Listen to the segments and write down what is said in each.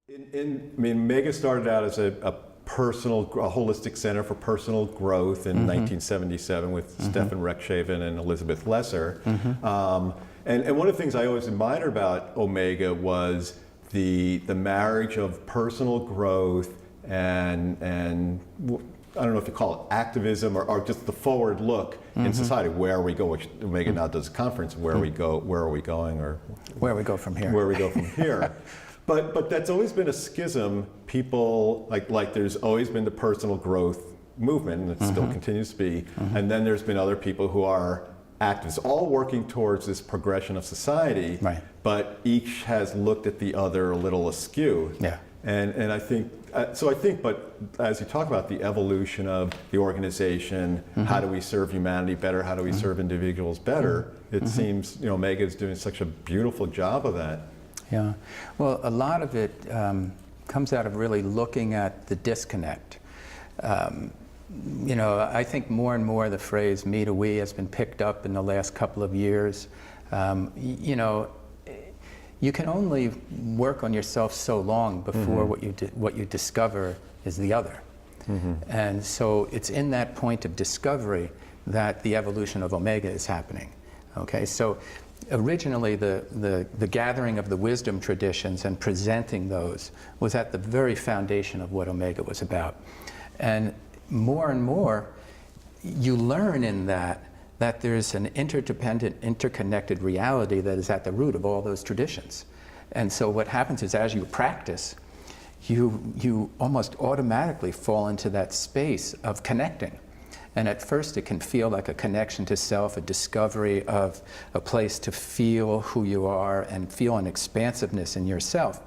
I mean, Mega started out as a holistic center for personal growth in 1977 with Stefan Rekshaven and Elizabeth Lesser. And one of the things I always admired about Omega was the marriage of personal growth and I don't know if you call it activism or just the forward look in society. Where we go, which Omega now does a conference. Where we go, where are we going, or where we go from here. Where we go from here. But that's always been a schism. People like there's always been the personal growth movement, and it still continues to be. And then there's been other people who are activists, all working towards this progression of society. Right. But each has looked at the other a little askew. Yeah. And I think so. I think, but as you talk about the evolution of the organization, how do we serve humanity better? How do we serve individuals better? It seems Omega is doing such a beautiful job of that. Yeah, well, a lot of it comes out of really looking at the disconnect. I think more and more the phrase "me to we" has been picked up in the last couple of years. You can only work on yourself so long before what you discover is the other. And so it's in that point of discovery that the evolution of Omega is happening. Okay, so originally the gathering of the wisdom traditions and presenting those was at the very foundation of what Omega was about. And more you learn in that there's an interdependent, interconnected reality that is at the root of all those traditions. And so what happens is, as you practice, you almost automatically fall into that space of connecting. And at first it can feel like a connection to self, a discovery of a place to feel who you are and feel an expansiveness in yourself.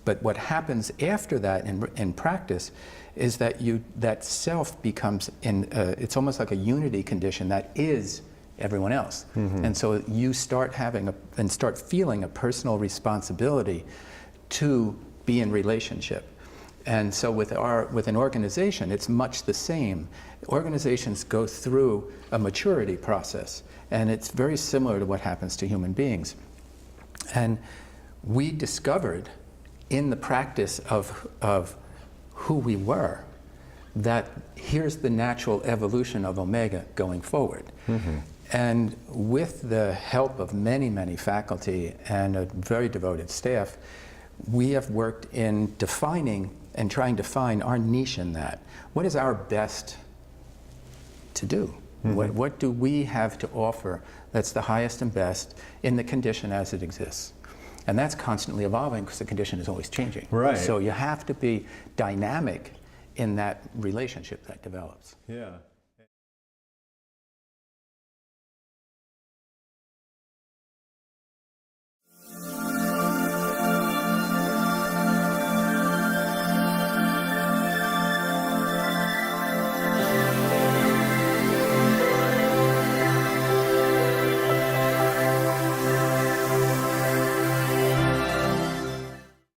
But what happens after that in practice is that that self becomes, it's almost like a unity condition that is everyone else. And so you start start feeling a personal responsibility to be in relationship. And so with an organization, it's much the same. Organizations go through a maturity process, and it's very similar to what happens to human beings. And we discovered in the practice of who we were that here's the natural evolution of Omega going forward. And with the help of many, many faculty and a very devoted staff, we have worked in defining and trying to find our niche in that. What is our best to do? What do we have to offer that's the highest and best in the condition as it exists? And that's constantly evolving because the condition is always changing. Right. So you have to be dynamic in that relationship that develops. Yeah.